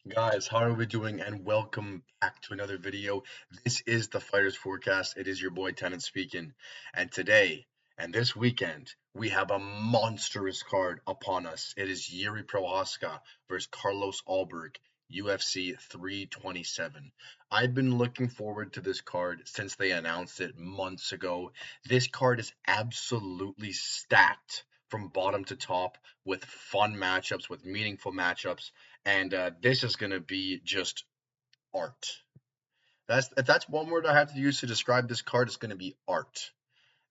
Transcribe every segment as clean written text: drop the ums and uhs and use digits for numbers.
Guys, how are we doing? And welcome back to another video. This is the Fighters Forecast. It is your boy Tennant speaking. And today and this weekend, we have a monstrous card upon us. It is Yuri Prochazka versus Carlos Ulberg, UFC 327. I've been looking forward to this card since they announced it months ago. This card is absolutely stacked from bottom to top with fun matchups, with meaningful matchups, and this is going to be just art. That's if that's one word I have to use to describe this card, it's going to be art.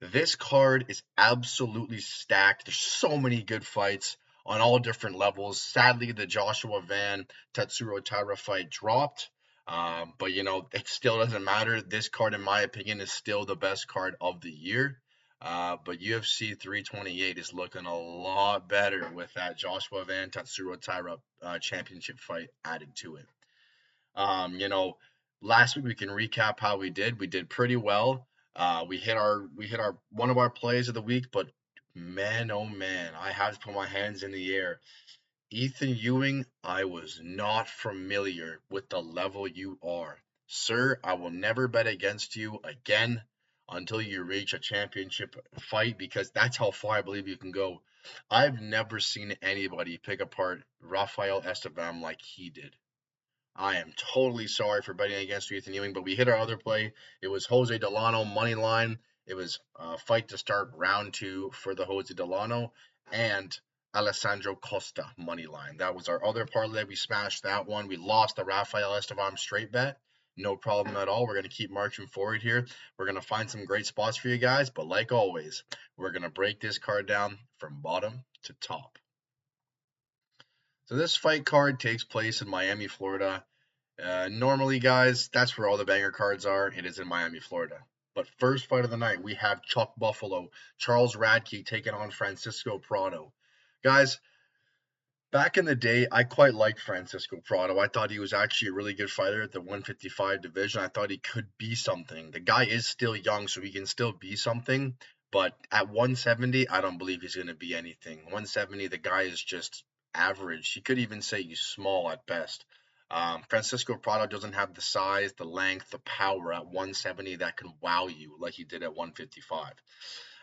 This card is absolutely stacked. There's so many good fights on all different levels. Sadly, the Joshua Van Tatsuro Taira fight dropped. But it still doesn't matter. This card, in my opinion, is still the best card of the year. But UFC 328 is looking a lot better with that Joshua Van Tatsuro Taira championship fight added to it. Um, you know, Last week we can recap how we did. We did pretty well. We hit our one of our plays of the week, but man, oh man, I have to put my hands in the air. Ethan Ewing, I was not familiar with the level you are. Sir, I will never bet against you again until you reach a championship fight because that's how far I believe you can go. I've never seen anybody pick apart Rafael Esteban like he did. I am totally sorry for betting against Ethan Ewing, but we hit our other play. It was Jose Delano money line. It was fight to start round two for the Jose Delano and Alessandro Costa money line. That was our other parlay. We smashed that one. We lost the Rafael Estevam straight bet. No problem at all. We're going to keep marching forward here. We're going to find some great spots for you guys, but like always, we're going to break this card down from bottom to top. So this fight card takes place in Miami, Florida. Normally, guys, that's where all the banger cards are. It is in Miami, Florida. But first fight of the night, we have Chuck Buffalo, Charles Radke taking on Francisco Prado. Guys, back in the day, I quite liked Francisco Prado. I thought he was actually a really good fighter at the 155 division. I thought he could be something. The guy is still young, so he can still be something. But at 170, I don't believe he's going to be anything. 170, the guy is just average. You could even say he's small at best. Francisco Prado doesn't have the size, the length, the power at 170 that can wow you like he did at 155.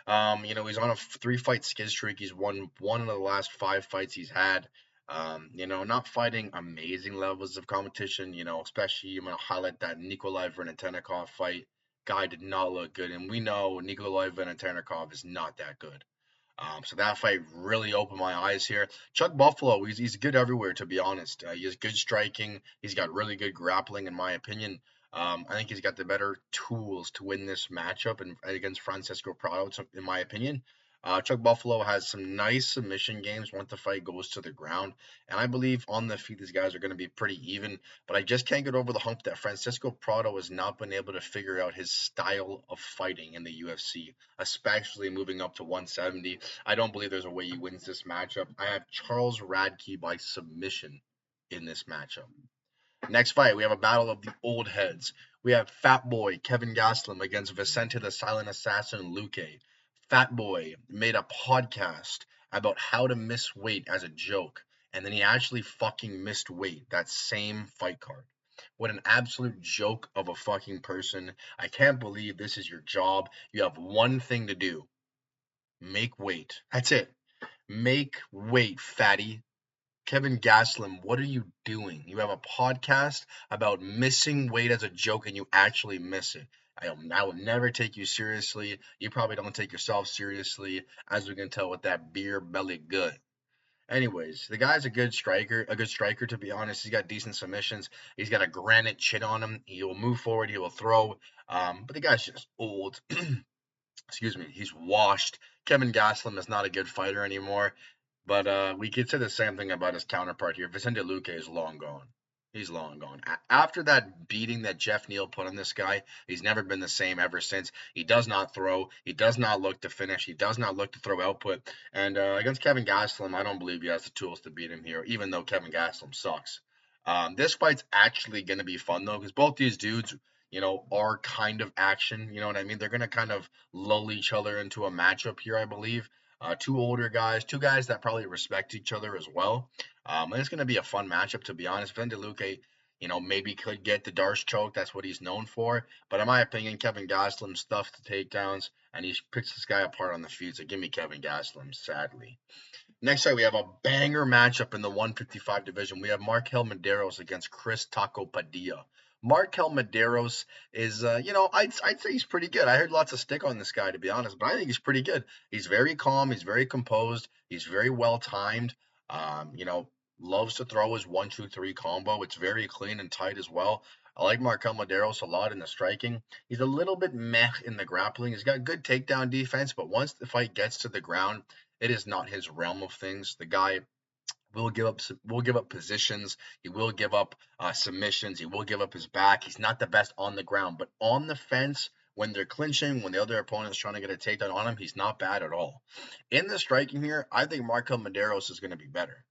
He's on a three-fight skid streak. He's won one of the last five fights he's had. Not fighting amazing levels of competition. Especially I'm gonna highlight that Nikolai Vernatenikov fight. Guy did not look good, and we know Nikolai Vernatenikov is not that good. So that fight really opened my eyes here. Chuck Buffalo, he's good everywhere, to be honest. He has good striking. He's got really good grappling, in my opinion. I think he's got the better tools to win this matchup and against Francisco Prado, in my opinion. Chuck Buffalo has some nice submission games once the fight goes to the ground, and I believe on the feet these guys are going to be pretty even. But I just can't get over the hump that Francisco Prado has not been able to figure out his style of fighting in the UFC, especially moving up to 170. I don't believe there's a way he wins this matchup. I have Charles Radke by submission in this matchup. Next fight, we have a battle of the old heads. We have Fat Boy Kevin Gastelum against Vicente the Silent Assassin Luque. Fat Boy made a podcast about how to miss weight as a joke, and then he actually fucking missed weight that same fight card. What an absolute joke of a fucking person. I can't believe this is your job. You have one thing to do: make weight. That's it. Make weight, fatty. Kevin Gastelum, what are you doing? You have a podcast about missing weight as a joke and you actually miss it. I will never take you seriously. You probably don't take yourself seriously, as we can tell with that beer belly gut. Anyways, the guy's a good striker to be honest. He's got decent submissions. He's got a granite chin on him. He will move forward. He will throw. But the guy's just old. Excuse me. He's washed. Kevin Gastelum is not a good fighter anymore. But we could say the same thing about his counterpart here. Vicente Luque is long gone. He's long gone. After that beating that Jeff Neal put on this guy, he's never been the same ever since. He does not throw. He does not look to finish. He does not look to throw output. And against Kevin Gastelum, I don't believe he has the tools to beat him here, even though Kevin Gastelum sucks. This fight's actually going to be fun, though, because both these dudes, are kind of action. You know what I mean? They're going to kind of lull each other into a matchup here, I believe. Two older guys, two guys that probably respect each other as well. And it's going to be a fun matchup, to be honest. Luque, maybe could get the Darce choke. That's what he's known for. But in my opinion, Kevin Gastelum stuffed the takedowns, and he picks this guy apart on the feet. So give me Kevin Gastelum, sadly. Next up, we have a banger matchup in the 155 division. We have Markel Medeiros against Chris Taco Padilla. Markel Medeiros is, I'd say he's pretty good. I heard lots of stick on this guy, to be honest, but I think he's pretty good. He's very calm. He's very composed. He's very well timed. Loves to throw his 1-2-3 combo. It's very clean and tight as well. I like Markel Medeiros a lot in the striking. He's a little bit meh in the grappling. He's got good takedown defense, but once the fight gets to the ground, it is not his realm of things. The guy will give up positions. He will give up submissions. He will give up his back. He's not the best on the ground, but on the fence, when they're clinching, when the other opponent is trying to get a takedown on him, he's not bad at all. In the striking here, I think Marco Medeiros is going to be better.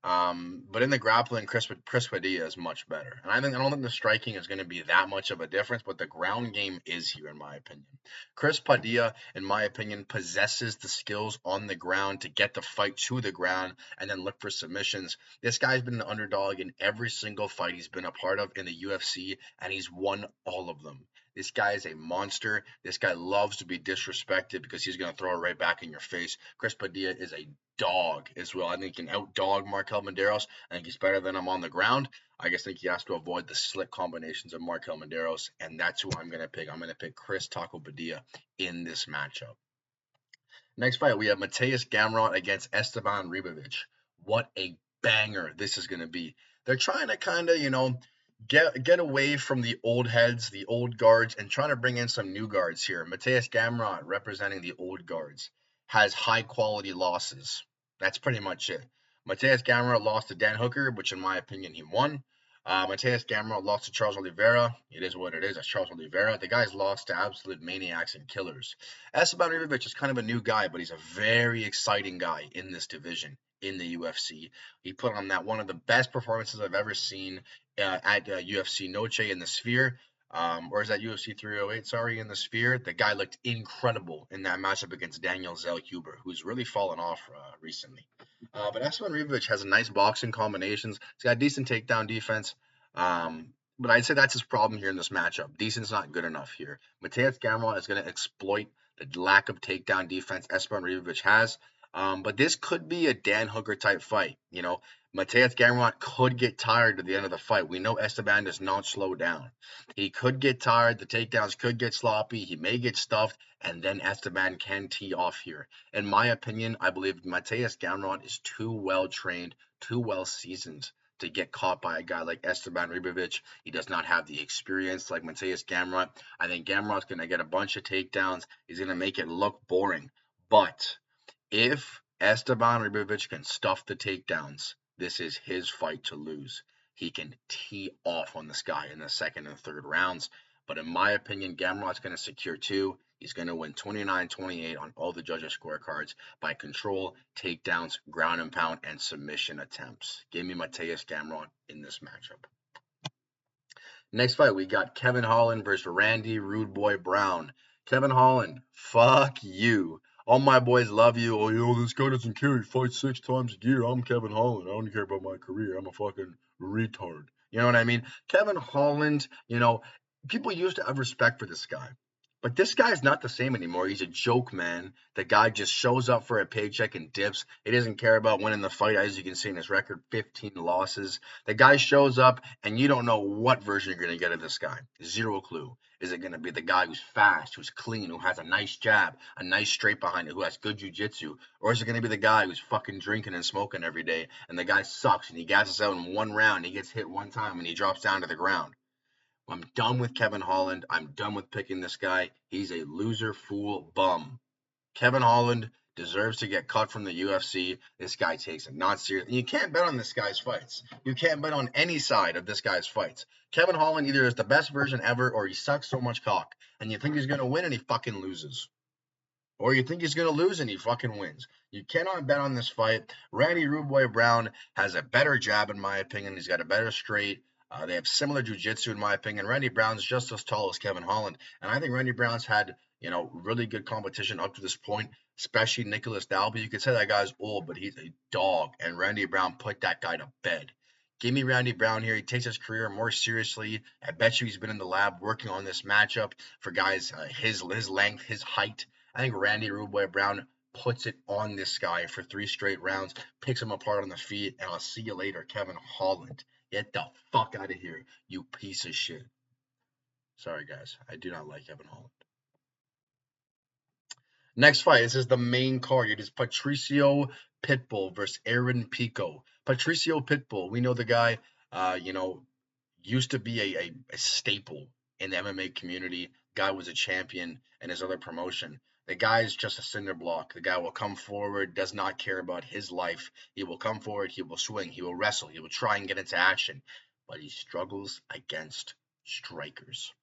But in the grappling, Chris Padilla is much better. And I don't think the striking is going to be that much of a difference, but the ground game is here, in my opinion. Chris Padilla, in my opinion, possesses the skills on the ground to get the fight to the ground and then look for submissions. This guy's been an underdog in every single fight he's been a part of in the UFC, and he's won all of them. This guy is a monster. This guy loves to be disrespected because he's going to throw it right back in your face. Chris Padilla is a dog as well. I think he can outdog Markel Medeiros. I think he's better than him on the ground. I just think he has to avoid the slick combinations of Markel Medeiros, and that's who I'm going to pick. I'm going to pick Chris Taco Padilla in this matchup. Next fight, we have Mateus Gamrot against Esteban Ribovic. What a banger this is going to be. They're trying to kind of, get away from the old heads, the old guards, and trying to bring in some new guards here. Mateus Gamrot, representing the old guards, has high quality losses. That's pretty much it. Mateus Gamrot lost to Dan Hooker, which in my opinion he won. Mateus Gamrot lost to Charles Oliveira. It is what it is. That's Charles Oliveira. The guy's lost to absolute maniacs and killers. Esteban Ribovic is kind of a new guy, but he's a very exciting guy in this division in the UFC. He put on that one of the best performances I've ever seen at UFC Noche in the Sphere. Or is that UFC 308? Sorry, in the Sphere. The guy looked incredible in that matchup against Daniel Zellhuber, who's really fallen off recently. But Esteban Ribovic has nice boxing combinations. He's got decent takedown defense. But I'd say that's his problem here in this matchup. Decent's not good enough here. Mateus Gamrot is going to exploit the lack of takedown defense Esteban Ribovic has. But this could be a Dan Hooker type fight. Mateus Gamrot could get tired at the end of the fight. We know Esteban does not slow down. He could get tired. The takedowns could get sloppy. He may get stuffed, and then Esteban can tee off here. In my opinion, I believe Mateus Gamrot is too well trained, too well seasoned to get caught by a guy like Esteban Ribovic. He does not have the experience like Mateus Gamrot. I think Gamrot's going to get a bunch of takedowns. He's going to make it look boring. But if Esteban Ribovic can stuff the takedowns, this is his fight to lose. He can tee off on this guy in the second and third rounds. But in my opinion, Gamrot's going to secure two. He's going to win 29-28 on all the judges' scorecards by control, takedowns, ground and pound, and submission attempts. Give me Mateus Gamrot in this matchup. Next fight, we got Kevin Holland versus Randy Rude Boy Brown. Kevin Holland, fuck you. All my boys love you. Oh, this guy doesn't care. He fights 6 times a year. I'm Kevin Holland. I don't care about my career. I'm a fucking retard. You know what I mean? Kevin Holland, people used to have respect for this guy. But this guy's not the same anymore. He's a joke, man. The guy just shows up for a paycheck and dips. He doesn't care about winning the fight. As you can see in his record, 15 losses. The guy shows up, and you don't know what version you're going to get of this guy. Zero clue. Is it going to be the guy who's fast, who's clean, who has a nice jab, a nice straight behind it, who has good jiu-jitsu? Or is it going to be the guy who's fucking drinking and smoking every day, and the guy sucks, and he gasses out in one round, he gets hit one time, and he drops down to the ground? I'm done with Kevin Holland. I'm done with picking this guy. He's a loser, fool, bum. Kevin Holland deserves to get cut from the UFC. This guy takes it not serious. And you can't bet on this guy's fights. You can't bet on any side of this guy's fights. Kevin Holland either is the best version ever or he sucks so much cock. And you think he's going to win and he fucking loses. Or you think he's going to lose and he fucking wins. You cannot bet on this fight. Randy Rude Boy Brown has a better jab in my opinion. He's got a better straight. They have similar jiu-jitsu in my opinion. Randy Brown's just as tall as Kevin Holland. And I think Randy Brown's had, really good competition up to this point. especially Nicholas Dalby. You could say that guy's old, but he's a dog, and Randy Brown put that guy to bed. Give me Randy Brown here. He takes his career more seriously. I bet you he's been in the lab working on this matchup for guys his length, his height. I think Randy Rude Boy Brown puts it on this guy for 3 straight rounds, picks him apart on the feet, and I'll see you later, Kevin Holland. Get the fuck out of here, you piece of shit. Sorry, guys. I do not like Kevin Holland. Next fight, this is the main card. It is Patricio Pitbull versus Aaron Pico. Patricio Pitbull, we know the guy, used to be a staple in the MMA community. Guy was a champion in his other promotion. The guy is just a cinder block. The guy will come forward, does not care about his life. He will come forward, he will swing, he will wrestle, he will try and get into action, but he struggles against strikers.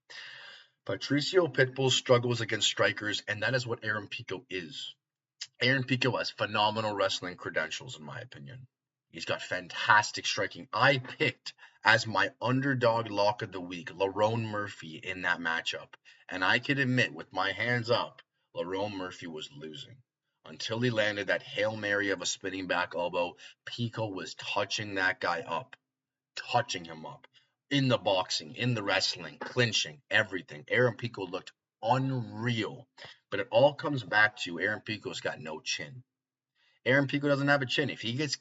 Patricio Pitbull struggles against strikers, and that is what Aaron Pico is. Aaron Pico has phenomenal wrestling credentials, in my opinion. He's got fantastic striking. I picked as my underdog lock of the week Lerone Murphy in that matchup, and I can admit with my hands up, Lerone Murphy was losing. Until he landed that Hail Mary of a spinning back elbow, Pico was touching that guy up, touching him up in the boxing, in the wrestling, clinching, everything. Aaron Pico looked unreal. But it all comes back to Aaron Pico's got no chin. Aaron Pico doesn't have a chin. If he gets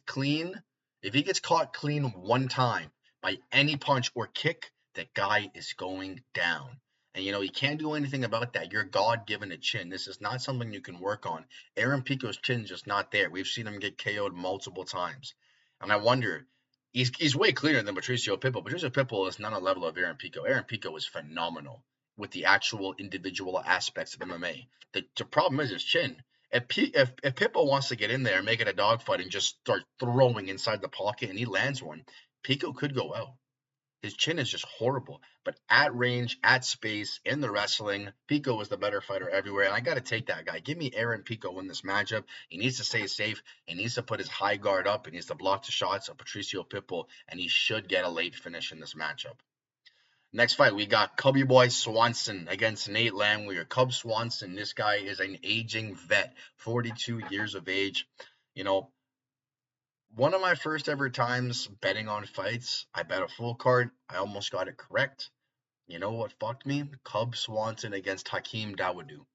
caught clean one time by any punch or kick, that guy is going down. And you can't do anything about that. You're God given a chin. This is not something you can work on. Aaron Pico's chin's just not there. We've seen him get KO'd multiple times. And I wonder, he's way cleaner than Patricio Pitbull. Patricio Pitbull is not on a level of Aaron Pico. Aaron Pico is phenomenal with the actual individual aspects of MMA. The problem is his chin. If Pitbull wants to get in there and make it a dogfight and just start throwing inside the pocket and he lands one, Pico could go out. His chin is just horrible. But at range, at space, in the wrestling, Pico is the better fighter everywhere. And I got to take that guy. Give me Aaron Pico in this matchup. He needs to stay safe. He needs to put his high guard up. He needs to block the shots of Patricio Pitbull. And he should get a late finish in this matchup. Next fight, we got Cubby Boy Swanson against Nate Landwehr. Cub Swanson, this guy is an aging vet, 42 years of age. One of my first ever times betting on fights, I bet a full card. I almost got it correct. You know what fucked me? Cub Swanson against Hakeem Dawodu.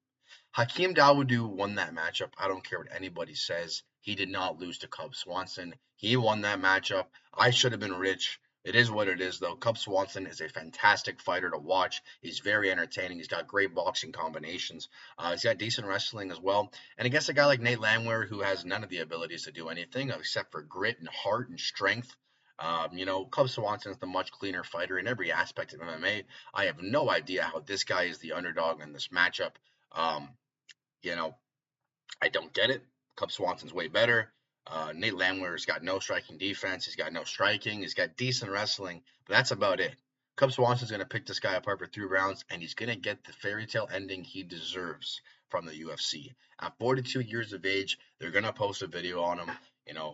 Hakeem Dawodu won that matchup. I don't care what anybody says. He did not lose to Cub Swanson. He won that matchup. I should have been rich. It is what it is, though. Cub Swanson is a fantastic fighter to watch. He's very entertaining. He's got great boxing combinations. He's got decent wrestling as well. And against a guy like Nate Landwehr, who has none of the abilities to do anything except for grit and heart and strength. Cub Swanson is the much cleaner fighter in every aspect of MMA. I have no idea how this guy is the underdog in this matchup. I don't get it. Cub Swanson's way better. Nate Landwehr's got no striking defense. He's got no striking. He's got decent wrestling, but that's about it. Cub Swanson's going to pick this guy apart for 3 rounds, and he's going to get the fairy tale ending he deserves from the UFC. At 42 years of age, they're going to post a video on him,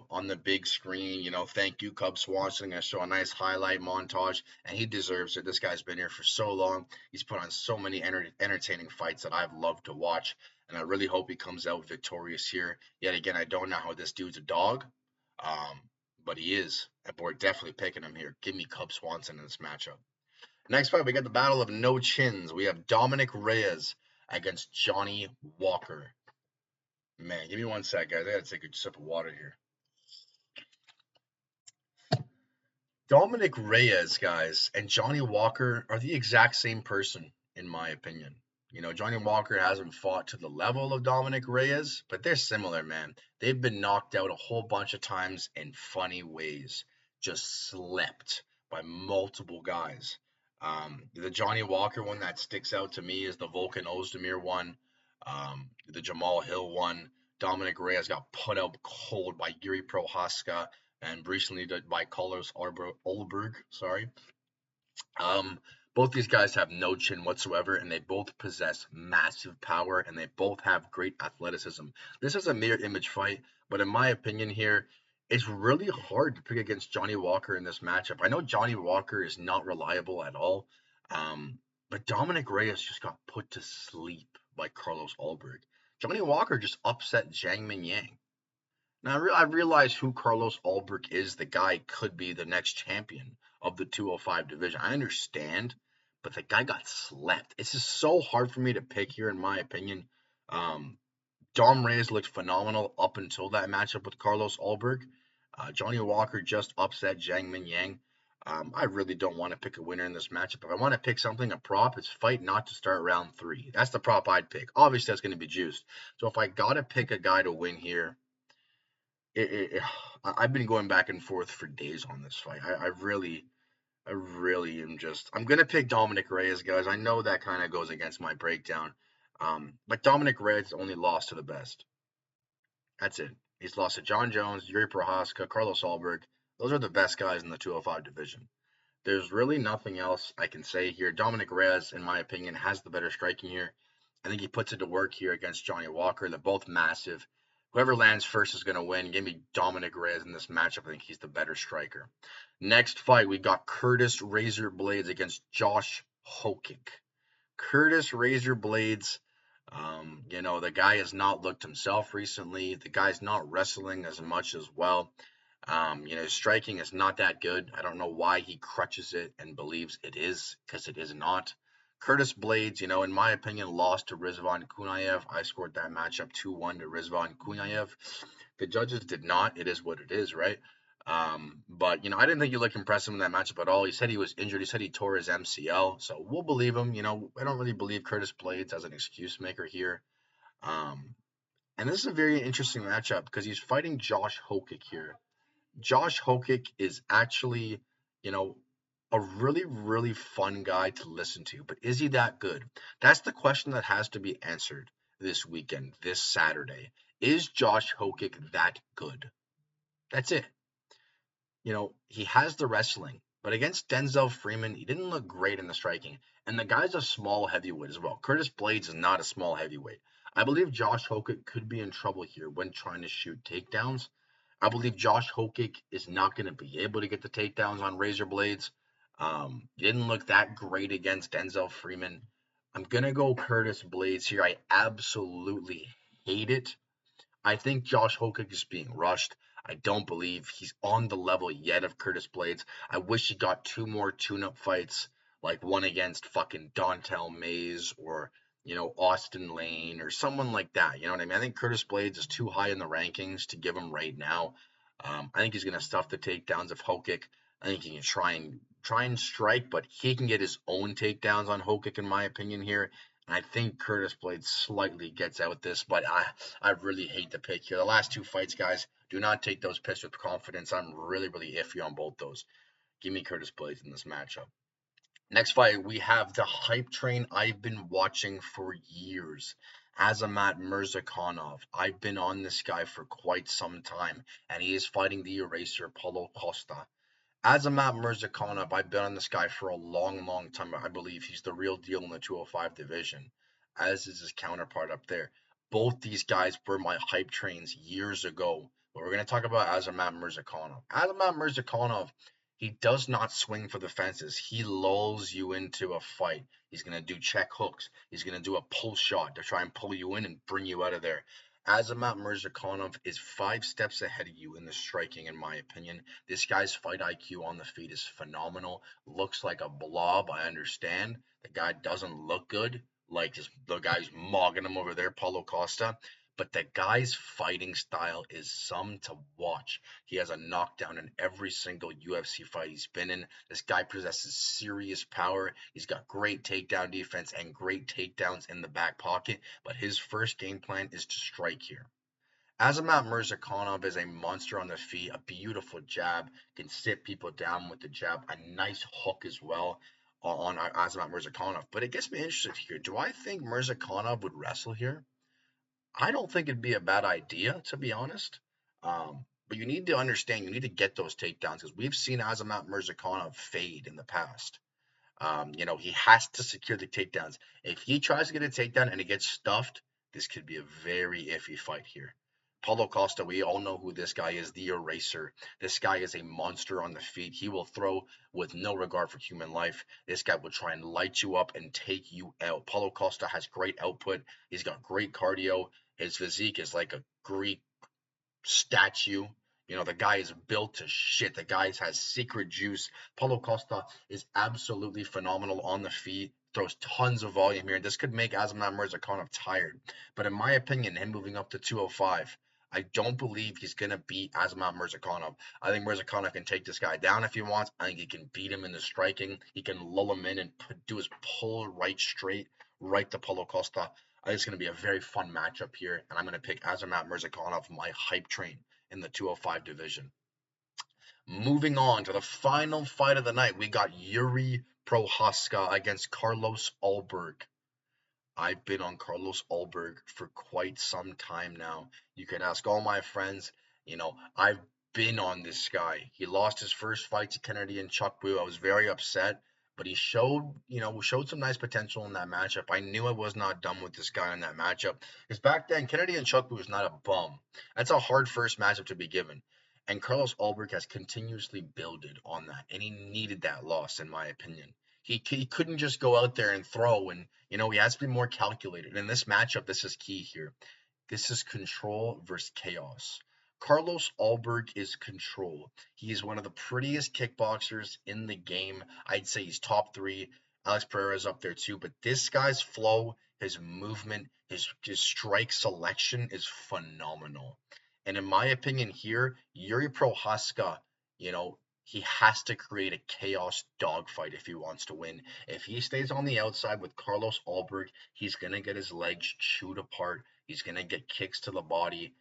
on the big screen, thank you, Cub Swanson. Going to show a nice highlight montage, and he deserves it. This guy's been here for so long. He's put on so many entertaining fights that I've loved to watch. And I really hope he comes out victorious here. Yet again, I don't know how this dude's a dog, but he is. And we're definitely picking him here. Give me Cub Swanson in this matchup. Next fight, we got the battle of no chins. We have Dominic Reyes against Johnny Walker. Man, give me one sec, guys. I gotta take a sip of water here. Dominic Reyes, guys, and Johnny Walker are the exact same person, in my opinion. Johnny Walker hasn't fought to the level of Dominic Reyes, but they're similar, man. They've been knocked out a whole bunch of times in funny ways, just slept by multiple guys. The Johnny Walker one that sticks out to me is the Volkan Ozdemir one, the Jamal Hill one. Dominic Reyes got put out cold by Yuri Prochazka and recently by Carlos Ulberg. Sorry. Both these guys have no chin whatsoever, and they both possess massive power, and they both have great athleticism. This is a mirror image fight, but in my opinion here, it's really hard to pick against Johnny Walker in this matchup. I know Johnny Walker is not reliable at all, but Dominic Reyes just got put to sleep by Carlos Ulberg. Johnny Walker just upset Zhang Mingyang. Now I realize who Carlos Ulberg is. The guy could be the next champion of the 205 division. I understand, but the guy got slept. It's just so hard for me to pick here, in my opinion. Um, Dom Reyes looked phenomenal up until that matchup with Carlos Ulberg. Johnny Walker just upset Zhang Mingyang. I really don't want to pick a winner in this matchup. If I want to pick something, a prop, it's fight not to start round 3. That's the prop I'd pick. Obviously, that's going to be juiced. So if I got to pick a guy to win here, I've been going back and forth for days on this fight. I really am just. I'm gonna pick Dominic Reyes, guys. I know that kind of goes against my breakdown, but Dominic Reyes only lost to the best. That's it. He's lost to John Jones, Yuri Prochazka, Carlos Ulberg. Those are the best guys in the 205 division. There's really nothing else I can say here. Dominic Reyes, in my opinion, has the better striking here. I think he puts it to work here against Johnny Walker. They're both massive. Whoever lands first is going to win. Give me Dominic Reyes in this matchup. I think he's the better striker. Next fight, we got Curtis Razor Blades against Josh Hokic. Curtis Razor Blades, the guy has not looked himself recently. The guy's not wrestling as much as well. His striking is not that good. I don't know why he crutches it and believes it is, because it is not. Curtis Blades, in my opinion, lost to Rizvan Kunayev. I scored that matchup 2-1 to Rizvan Kunayev. The judges did not. It is what it is, right? But I didn't think he looked impressive in that matchup at all. He said he was injured. He said he tore his MCL, so we'll believe him. I don't really believe Curtis Blades as an excuse maker here. And this is a very interesting matchup because he's fighting Josh Hokic here. Josh Hokic is actually, a really, really fun guy to listen to. But is he that good? That's the question that has to be answered this weekend, this Saturday. Is Josh Hokic that good? That's it. He has the wrestling, but against Denzel Freeman, he didn't look great in the striking. And the guy's a small heavyweight as well. Curtis Blades is not a small heavyweight. I believe Josh Hokic could be in trouble here when trying to shoot takedowns. I believe Josh Hokic is not going to be able to get the takedowns on Razor Blades. He didn't look that great against Denzel Freeman. I'm going to go Curtis Blades here. I absolutely hate it. I think Josh Hokic is being rushed. I don't believe he's on the level yet of Curtis Blades. I wish he got 2 more tune-up fights, like one against fucking Dontel Mays or, Austin Lane or someone like that. You know what I mean? I think Curtis Blades is too high in the rankings to give him right now. I think he's going to stuff the takedowns of Hokic. I think he can try and strike, but he can get his own takedowns on Hokic, in my opinion here. And I think Curtis Blades slightly gets out this, but I really hate the pick here. The last 2 fights, guys, do not take those picks with confidence. I'm really, really iffy on both those. Give me Curtis Blades in this matchup. Next fight, we have the hype train I've been watching for years. Azamat Mirzakhanov. I've been on this guy for quite some time, and he is fighting the eraser Paulo Costa. Azamat Mirzakhanov, I've been on this guy for a long, long time. I believe he's the real deal in the 205 division, as is his counterpart up there. Both these guys were my hype trains years ago. But we're going to talk about Azamat Mirzakhanov. Azamat Mirzakhanov, he does not swing for the fences. He lulls you into a fight. He's going to do check hooks. He's going to do a pull shot to try and pull you in and bring you out of there. Azamat Mirzakhanov is 5 steps ahead of you in the striking, in my opinion. This guy's fight IQ on the feet is phenomenal. Looks like a blob, I understand. The guy doesn't look good, like the guy who's mogging him over there, Paulo Costa. But the guy's fighting style is some to watch. He has a knockdown in every single UFC fight he's been in. This guy possesses serious power. He's got great takedown defense and great takedowns in the back pocket. But his first game plan is to strike here. Azamat Mirzakhanov is a monster on the feet, a beautiful jab, can sit people down with the jab, a nice hook as well on Azamat Mirzakhanov. But it gets me interested here. Do I think Mirzakhanov would wrestle here? I don't think it'd be a bad idea, to be honest. But you need to understand, you need to get those takedowns because we've seen Azamat Mirzakhanov fade in the past. He has to secure the takedowns. If he tries to get a takedown and it gets stuffed, this could be a very iffy fight here. Paulo Costa, we all know who this guy is, the eraser. This guy is a monster on the feet. He will throw with no regard for human life. This guy will try and light you up and take you out. Paulo Costa has great output. He's got great cardio. His physique is like a Greek statue. You know, the guy is built to shit. The guy has secret juice. Paulo Costa is absolutely phenomenal on the feet. Throws tons of volume here. And this could make Azamat Murzakanov tired. But in my opinion, him moving up to 205, I don't believe he's going to beat Azamat Murzakanov. I think Murzakanov can take this guy down if he wants. I think he can beat him in the striking. He can lull him in and do his pull right straight, right to Paulo Costa. I think it's going to be a very fun matchup here, and I'm going to pick Azamat Murzakanov, my hype train in the 205 division. Moving on to the final fight of the night, we got Yuri Prochazka against Carlos Ulberg. I've been on Carlos Ulberg for quite some time now. You can ask all my friends, I've been on this guy. He lost his first fight to Kennedy and Chukwu. I was very upset, but he showed some nice potential in that matchup. I knew I was not done with this guy in that matchup because back then Kennedy and Chukwu was not a bum. That's a hard first matchup to be given. And Carlos Ulberg has continuously builded on that, and he needed that loss, in my opinion. He couldn't just go out there and throw, and he has to be more calculated. In this matchup, this is key here. This is control versus chaos. Carlos Ulberg is control. He is one of the prettiest kickboxers in the game. I'd say he's top three. Alex Pereira's up there too, but this guy's flow, his movement, his strike selection is phenomenal. And in my opinion here, Yuri Prochazka, you know, he has to create a chaos dogfight if he wants to win. If he stays on the outside with Carlos Ulberg, he's going to get his legs chewed apart. He's going to get kicks to the body.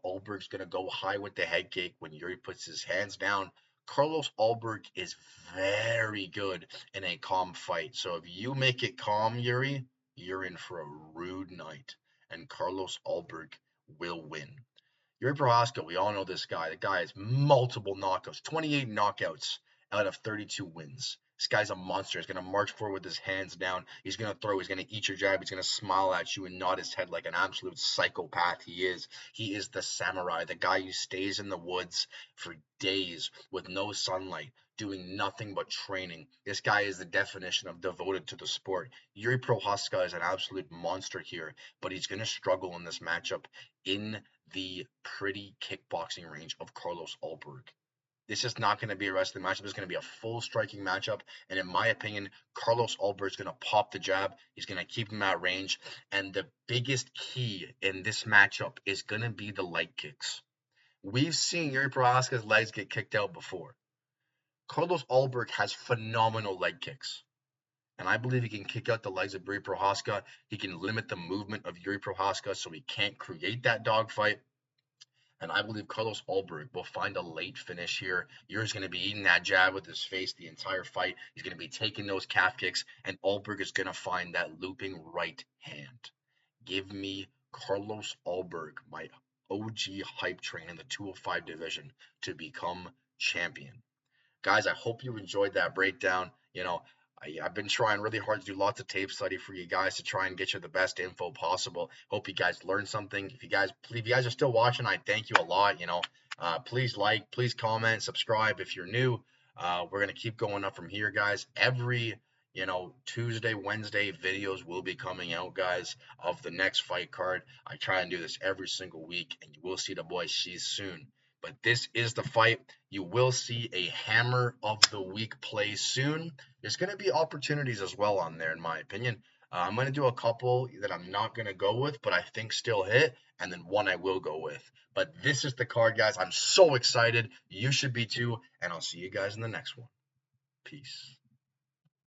Ulberg's going to go high with the head kick when Yuri puts his hands down. Carlos Ulberg is very good in a calm fight. So if you make it calm, Yuri, you're in for a rude night. And Carlos Ulberg will win. Yuri Prochazka, we all know this guy. The guy has multiple knockouts, 28 knockouts out of 32 wins. This guy's a monster. He's going to march forward with his hands down. He's going to throw. He's going to eat your jab. He's going to smile at you and nod his head like an absolute psychopath he is. He is the samurai, the guy who stays in the woods for days with no sunlight, doing nothing but training. This guy is the definition of devoted to the sport. Yuri Prochazka is an absolute monster here, but he's going to struggle in this matchup in the pretty kickboxing range of Carlos Ulberg. This is not going to be a wrestling matchup. It's going to be a full striking matchup. And in my opinion, Carlos Ulberg is going to pop the jab. He's going to keep him at range. And the biggest key in this matchup is going to be the leg kicks. We've seen Yuri Prochazka's legs get kicked out before. Carlos Ulberg has phenomenal leg kicks. And I believe he can kick out the legs of Yuri Prochazka. He can limit the movement of Yuri Prochazka so he can't create that dogfight. And I believe Carlos Ulberg will find a late finish here. Yuri's going to be eating that jab with his face the entire fight. He's going to be taking those calf kicks, and Ulberg is going to find that looping right hand. Give me Carlos Ulberg, my OG hype train in the 205 division, to become champion. Guys, I hope you enjoyed that breakdown. I've been trying really hard to do lots of tape study for you guys to try and get you the best info possible. Hope you guys learned something. If you guys are still watching, I thank you a lot. Please like, please comment, subscribe if you're new. We're gonna keep going up from here, guys. Every Tuesday, Wednesday videos will be coming out, guys, of the next fight card. I try and do this every single week, and you will see the boy She's soon. But this is the fight. You will see a hammer of the week play soon. There's going to be opportunities as well on there, in my opinion. I'm going to do a couple that I'm not going to go with, but I think still hit, and then one I will go with. But this is the card, guys. I'm so excited. You should be too, and I'll see you guys in the next one. Peace.